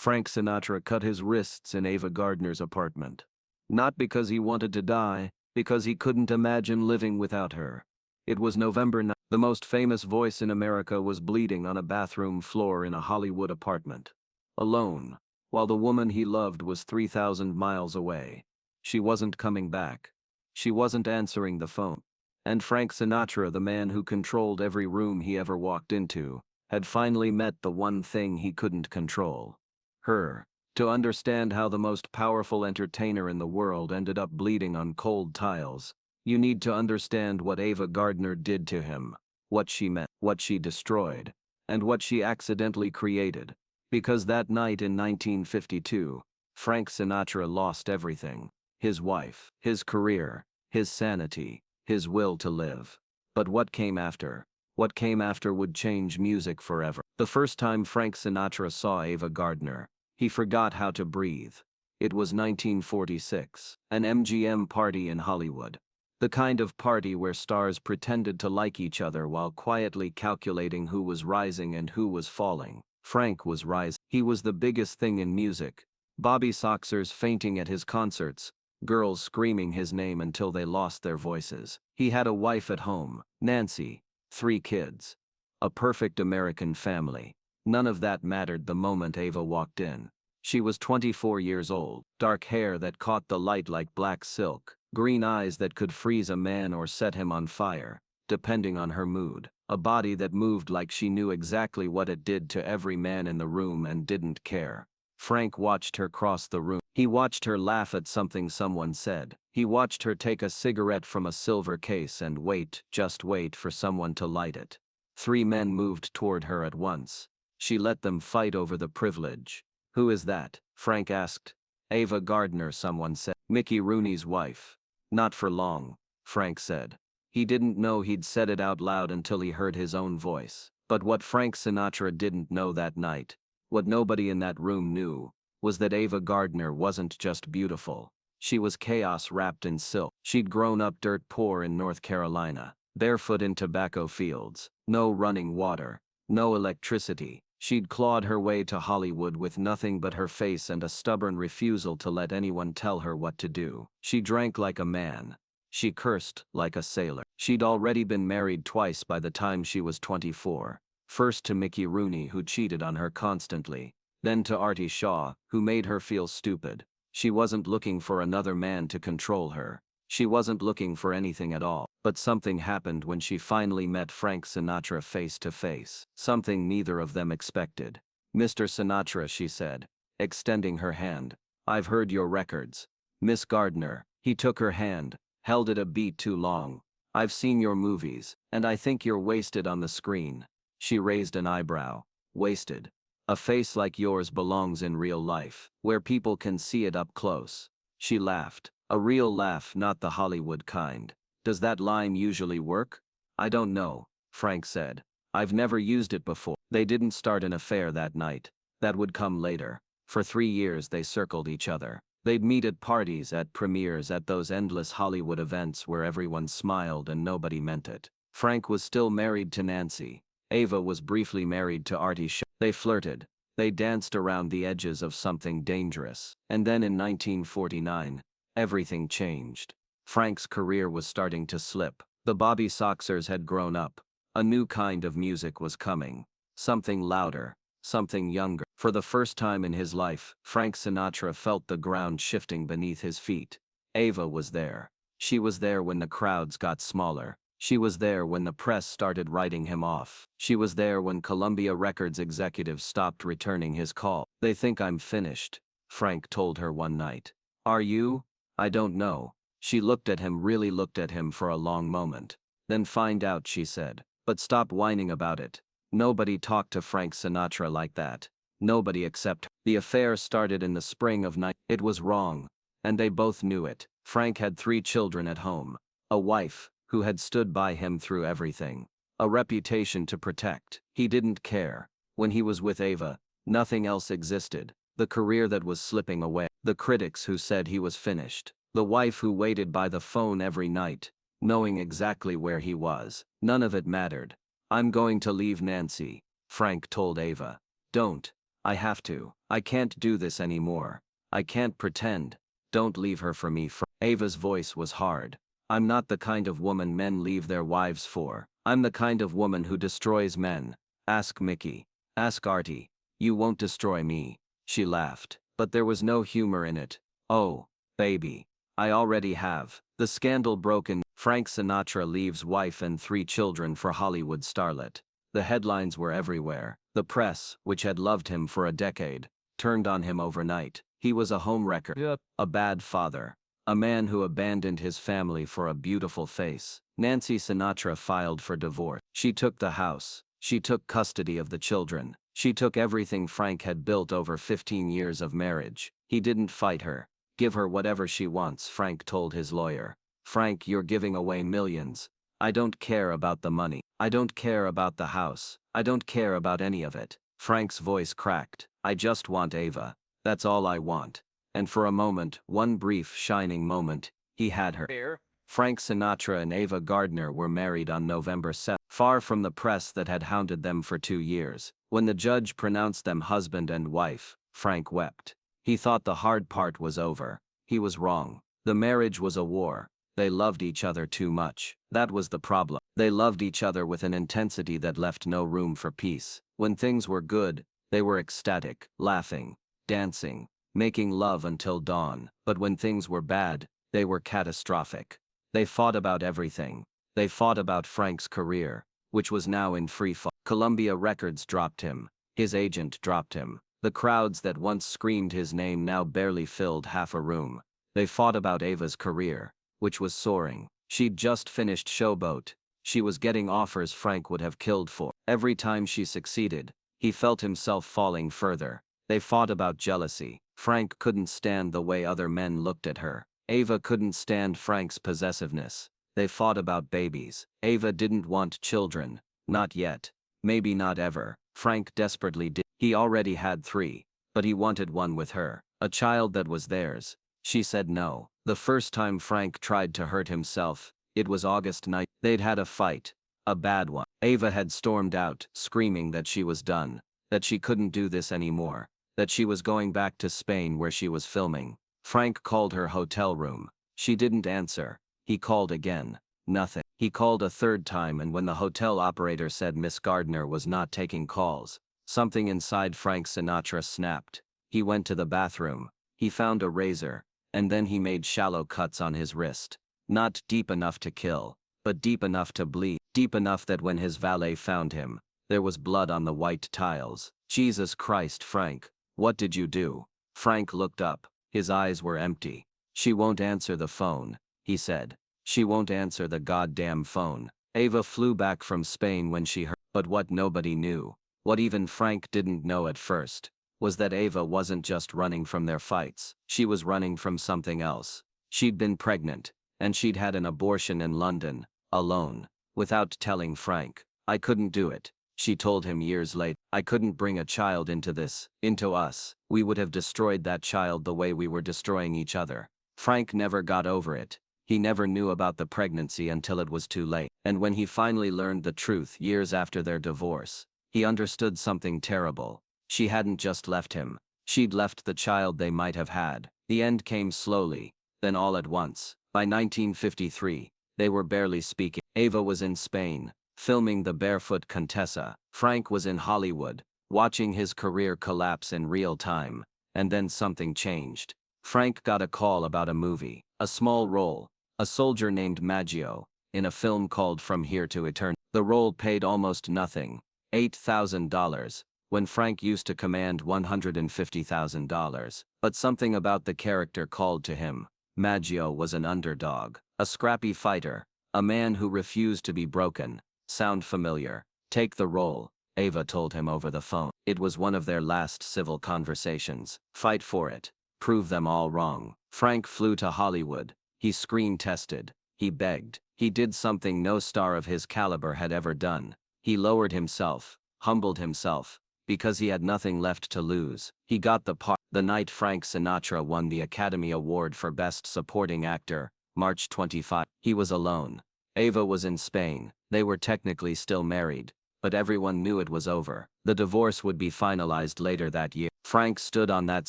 Frank Sinatra cut his wrists in Ava Gardner's apartment. Not because he wanted to die, because he couldn't imagine living without her. It was November 9th. The most famous voice in America was bleeding on a bathroom floor in a Hollywood apartment. Alone, while the woman he loved was 3,000 miles away. She wasn't coming back. She wasn't answering the phone. And Frank Sinatra, the man who controlled every room he ever walked into, had finally met the one thing he couldn't control. Her. To understand how the most powerful entertainer in the world ended up bleeding on cold tiles, you need to understand what Ava Gardner did to him, what she meant, what she destroyed, and what she accidentally created. Because that night in 1952, Frank Sinatra lost everything: his wife, his career, his sanity, his will to live. But what came after? What came after would change music forever. The first time Frank Sinatra saw Ava Gardner, he forgot how to breathe. It was 1946, an MGM party in Hollywood. The kind of party where stars pretended to like each other while quietly calculating who was rising and who was falling. Frank was rising. He was the biggest thing in music. Bobby Soxers fainting at his concerts, girls screaming his name until they lost their voices. He had a wife at home, Nancy, 3 kids. A perfect American family. None of that mattered the moment Ava walked in. She was 24 years old, dark hair that caught the light like black silk, green eyes that could freeze a man or set him on fire, depending on her mood, a body that moved like she knew exactly what it did to every man in the room and didn't care. Frank watched her cross the room. He watched her laugh at something someone said. He watched her take a cigarette from a silver case and wait, just wait for someone to light it. 3 men moved toward her at once. She let them fight over the privilege. "Who is that?" Frank asked. "Ava Gardner," someone said. "Mickey Rooney's wife." "Not for long," Frank said. He didn't know he'd said it out loud until he heard his own voice. But what Frank Sinatra didn't know that night, what nobody in that room knew, was that Ava Gardner wasn't just beautiful. She was chaos wrapped in silk. She'd grown up dirt poor in North Carolina, barefoot in tobacco fields, no running water, no electricity. She'd clawed her way to Hollywood with nothing but her face and a stubborn refusal to let anyone tell her what to do. She drank like a man. She cursed like a sailor. She'd already been married twice by the time she was 24. First to Mickey Rooney, who cheated on her constantly. Then to Artie Shaw, who made her feel stupid. She wasn't looking for another man to control her. She wasn't looking for anything at all. But something happened when she finally met Frank Sinatra face to face. Something neither of them expected. "Mr. Sinatra," she said, extending her hand. "I've heard your records." "Miss Gardner." He took her hand, held it a beat too long. "I've seen your movies, and I think you're wasted on the screen." She raised an eyebrow. "Wasted? A face like yours belongs in real life, where people can see it up close." She laughed. A real laugh, not the Hollywood kind. "Does that line usually work?" "I don't know," Frank said. "I've never used it before." They didn't start an affair that night. That would come later. For 3 years they circled each other. They'd meet at parties, at premieres, at those endless Hollywood events where everyone smiled and nobody meant it. Frank was still married to Nancy. Ava was briefly married to Artie Shaw. They flirted. They danced around the edges of something dangerous. And then in 1949, everything changed. Frank's career was starting to slip. The Bobby Soxers had grown up. A new kind of music was coming. Something louder, something younger. For the first time in his life, Frank Sinatra felt the ground shifting beneath his feet. Ava was there. She was there when the crowds got smaller. She was there when the press started writing him off. She was there when Columbia Records executives stopped returning his call. "They think I'm finished," Frank told her one night. "Are you?" "I don't know." She looked at him, really looked at him for a long moment. "Then find out," she said. "But stop whining about it." Nobody talked to Frank Sinatra like that. Nobody except her. The affair started in the spring of It was wrong. And they both knew it. Frank had 3 children at home. A wife, who had stood by him through everything. A reputation to protect. He didn't care. When he was with Ava, nothing else existed. The career that was slipping away. The critics who said he was finished. The wife who waited by the phone every night, knowing exactly where he was. None of it mattered. "I'm going to leave Nancy," Frank told Ava. "Don't." I have to. I can't do this anymore. I can't pretend. Don't leave her for me. Ava's voice was hard. I'm not the kind of woman men leave their wives for. I'm the kind of woman who destroys men. Ask Mickey. Ask Artie. You won't destroy me. She laughed. But there was no humor in it. Oh, baby. I already have. The scandal broke in. Frank Sinatra leaves wife and 3 children for Hollywood starlet. The headlines were everywhere. The press, which had loved him for a decade, turned on him overnight. He was a homewrecker. Yep. A bad father. A man who abandoned his family for a beautiful face. Nancy Sinatra filed for divorce. She took the house. She took custody of the children. She took everything Frank had built over 15 years of marriage. He didn't fight her. Give her whatever she wants, Frank told his lawyer. Frank, you're giving away millions. I don't care about the money. I don't care about the house. I don't care about any of it. Frank's voice cracked. I just want Ava. That's all I want. And for a moment, one brief shining moment, he had her. Frank Sinatra and Ava Gardner were married on November 7th, far from the press that had hounded them for 2 years. When the judge pronounced them husband and wife, Frank wept. He thought the hard part was over. He was wrong. The marriage was a war. They loved each other too much. That was the problem. They loved each other with an intensity that left no room for peace. When things were good, they were ecstatic, laughing, dancing, making love until dawn. But when things were bad, they were catastrophic. They fought about everything. They fought about Frank's career, which was now in free fall. Columbia Records dropped him. His agent dropped him. The crowds that once screamed his name now barely filled half a room. They fought about Ava's career, which was soaring. She'd just finished Showboat. She was getting offers Frank would have killed for. Every time she succeeded, he felt himself falling further. They fought about jealousy. Frank couldn't stand the way other men looked at her. Ava couldn't stand Frank's possessiveness. They fought about babies. Ava didn't want children. Not yet. Maybe not ever. Frank desperately did. He already had 3, but he wanted one with her. A child that was theirs. She said no. The first time Frank tried to hurt himself, it was August night. They'd had a fight. A bad one. Ava had stormed out, screaming that she was done. That she couldn't do this anymore. That she was going back to Spain where she was filming. Frank called her hotel room. She didn't answer. He called again. Nothing. He called a 3rd time, and when the hotel operator said Miss Gardner was not taking calls, something inside Frank Sinatra snapped. He went to the bathroom. He found a razor, and then he made shallow cuts on his wrist. Not deep enough to kill, but deep enough to bleed. Deep enough that when his valet found him, there was blood on the white tiles. Jesus Christ, Frank, what did you do? Frank looked up. His eyes were empty. She won't answer the phone, he said. She won't answer the goddamn phone. Ava flew back from Spain when she heard. But what nobody knew, what even Frank didn't know at first, was that Ava wasn't just running from their fights. She was running from something else. She'd been pregnant, and she'd had an abortion in London, alone, without telling Frank. I couldn't do it, she told him years later. I couldn't bring a child into this, into us. We would have destroyed that child the way we were destroying each other. Frank never got over it. He never knew about the pregnancy until it was too late. And when he finally learned the truth years after their divorce, he understood something terrible. She hadn't just left him. She'd left the child they might have had. The end came slowly, then all at once. By 1953, they were barely speaking. Ava was in Spain, filming The Barefoot Contessa. Frank was in Hollywood, watching his career collapse in real time. And then something changed. Frank got a call about a movie, a small role, a soldier named Maggio, in a film called From Here to Eternity. The role paid almost nothing, $8,000, when Frank used to command $150,000. But something about the character called to him. Maggio was an underdog, a scrappy fighter, a man who refused to be broken. Sound familiar? Take the role, Ava told him over the phone. It was one of their last civil conversations. Fight for it. Prove them all wrong. Frank flew to Hollywood. He screen tested. He begged. He did something no star of his caliber had ever done. He lowered himself, humbled himself, because he had nothing left to lose. He got the part. The night Frank Sinatra won the Academy Award for Best Supporting Actor, March 25. He was alone. Ava was in Spain. They were technically still married, but everyone knew it was over. The divorce would be finalized later that year. Frank stood on that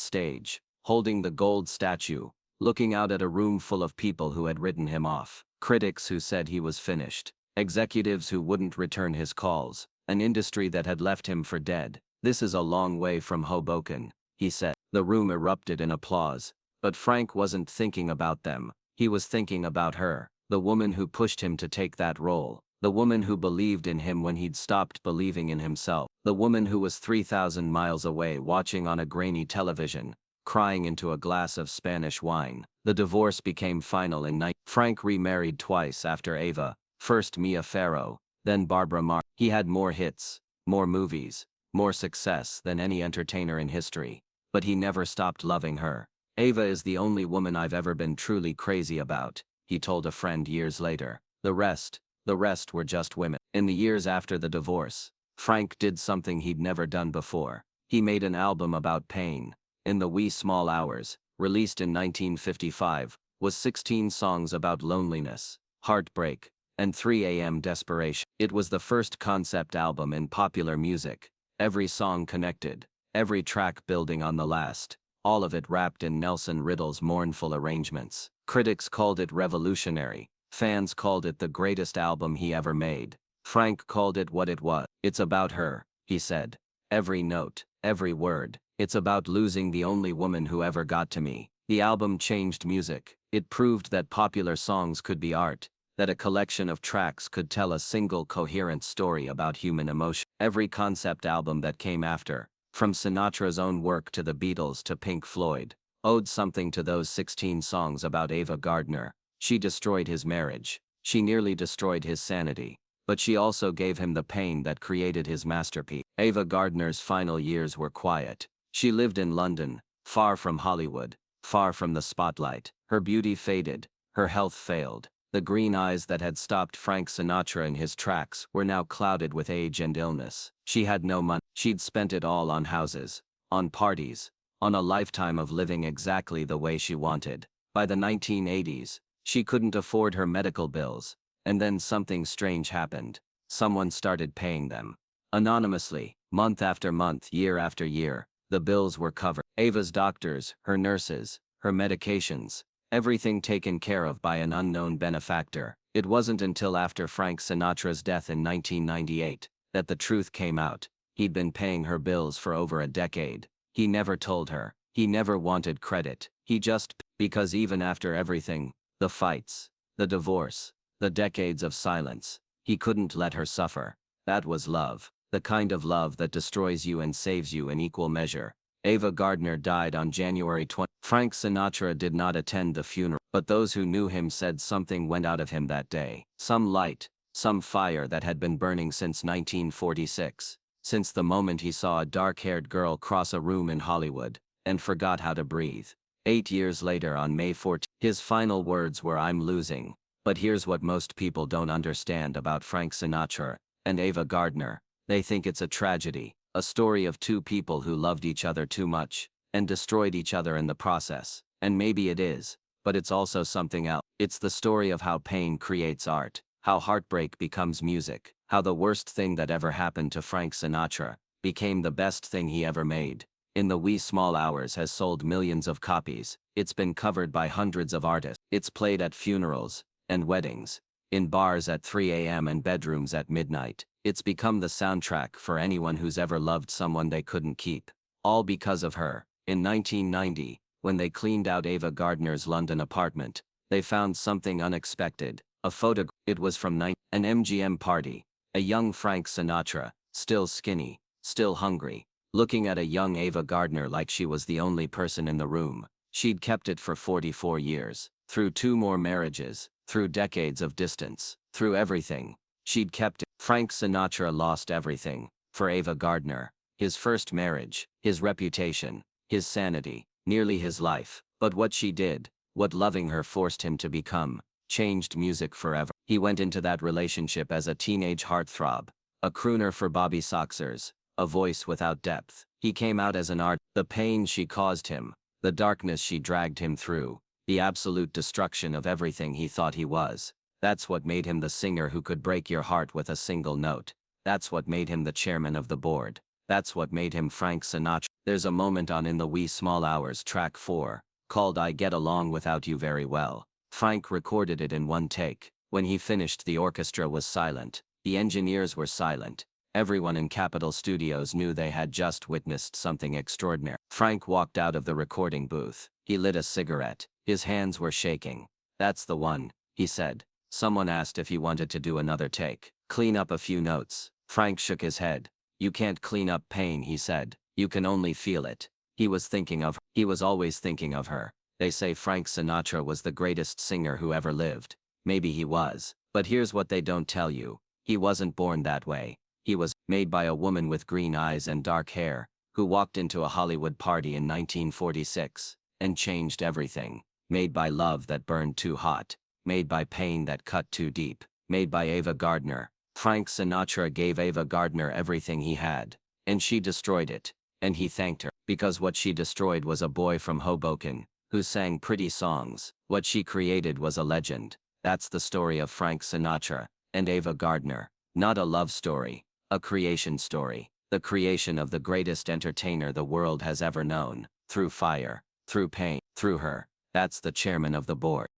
stage, holding the gold statue, looking out at a room full of people who had written him off. Critics who said he was finished. Executives who wouldn't return his calls. An industry that had left him for dead. "This is a long way from Hoboken," he said. The room erupted in applause. But Frank wasn't thinking about them. He was thinking about her, the woman who pushed him to take that role. The woman who believed in him when he'd stopped believing in himself. The woman who was 3,000 miles away watching on a grainy television, crying into a glass of Spanish wine. The divorce became final in night. Frank remarried twice after Ava, first Mia Farrow, then Barbara Marr. He had more hits, more movies, more success than any entertainer in history. But he never stopped loving her. "Ava is the only woman I've ever been truly crazy about," he told a friend years later. The rest were just women. In the years after the divorce, Frank did something he'd never done before. He made an album about pain. In the Wee Small Hours, released in 1955, was 16 songs about loneliness, heartbreak, and 3 a.m. desperation. It was the first concept album in popular music. Every song connected, every track building on the last, all of it wrapped in Nelson Riddle's mournful arrangements. Critics called it revolutionary. Fans called it the greatest album he ever made. Frank called it what it was. "It's about her," he said. "Every note, every word. It's about losing the only woman who ever got to me." The album changed music. It proved that popular songs could be art, that a collection of tracks could tell a single coherent story about human emotion. Every concept album that came after, from Sinatra's own work to the Beatles to Pink Floyd, owed something to those 16 songs about Ava Gardner. She destroyed his marriage. She nearly destroyed his sanity. But she also gave him the pain that created his masterpiece. Ava Gardner's final years were quiet. She lived in London, far from Hollywood, far from the spotlight. Her beauty faded. Her health failed. The green eyes that had stopped Frank Sinatra in his tracks were now clouded with age and illness. She had no money. She'd spent it all on houses, on parties, on a lifetime of living exactly the way she wanted. By the 1980s, she couldn't afford her medical bills, and then something strange happened. Someone started paying them. Anonymously, month after month, year after year, the bills were covered. Ava's doctors, her nurses, her medications, everything taken care of by an unknown benefactor. It wasn't until after Frank Sinatra's death in 1998 that the truth came out. He'd been paying her bills for over a decade. He never told her. He never wanted credit. He just, because even after everything, the fights, the divorce, the decades of silence, he couldn't let her suffer. That was love. The kind of love that destroys you and saves you in equal measure. Ava Gardner died on January 20. Frank Sinatra did not attend the funeral, but those who knew him said something went out of him that day. Some light, some fire that had been burning since 1946, since the moment he saw a dark-haired girl cross a room in Hollywood, and forgot how to breathe. 8 years later on May 14, his final words were, "I'm losing." But here's what most people don't understand about Frank Sinatra and Ava Gardner. They think it's a tragedy, a story of two people who loved each other too much, and destroyed each other in the process. And maybe it is, but it's also something else. It's the story of how pain creates art, how heartbreak becomes music, how the worst thing that ever happened to Frank Sinatra became the best thing he ever made. In the Wee Small Hours has sold millions of copies. It's been covered by hundreds of artists. It's played at funerals and weddings, in bars at 3 a.m. and bedrooms at midnight. It's become the soundtrack for anyone who's ever loved someone they couldn't keep. All because of her. In 1990, when they cleaned out Ava Gardner's London apartment, they found something unexpected. A photograph. It was from an MGM party. A young Frank Sinatra, still skinny, still hungry, looking at a young Ava Gardner like she was the only person in the room. She'd kept it for 44 years. Through 2 more marriages, through decades of distance, through everything, she'd kept it. Frank Sinatra lost everything. For Ava Gardner, his first marriage, his reputation, his sanity, nearly his life. But what she did, what loving her forced him to become, changed music forever. He went into that relationship as a teenage heartthrob, a crooner for Bobby Soxers, a voice without depth. He came out as an art. The pain she caused him, the darkness she dragged him through, the absolute destruction of everything he thought he was. That's what made him the singer who could break your heart with a single note. That's what made him the chairman of the board. That's what made him Frank Sinatra. There's a moment on In the Wee Small Hours track 4, called I Get Along Without You Very Well. Frank recorded it in one take. When he finished, the orchestra was silent. The engineers were silent. Everyone in Capitol Studios knew they had just witnessed something extraordinary. Frank walked out of the recording booth. He lit a cigarette. His hands were shaking. That's the one, he said. Someone asked if he wanted to do another take. Clean up a few notes. Frank shook his head. You can't clean up pain, he said. You can only feel it. He was always thinking of her. They say Frank Sinatra was the greatest singer who ever lived. Maybe he was. But here's what they don't tell you. He wasn't born that way. He was made by a woman with green eyes and dark hair, who walked into a Hollywood party in 1946 and changed everything. Made by love that burned too hot. Made by pain that cut too deep. Made by Ava Gardner. Frank Sinatra gave Ava Gardner everything he had, and she destroyed it. And he thanked her, because what she destroyed was a boy from Hoboken, who sang pretty songs. What she created was a legend. That's the story of Frank Sinatra and Ava Gardner. Not a love story, a creation story. The creation of the greatest entertainer the world has ever known. Through fire, through pain, through her. That's the chairman of the board.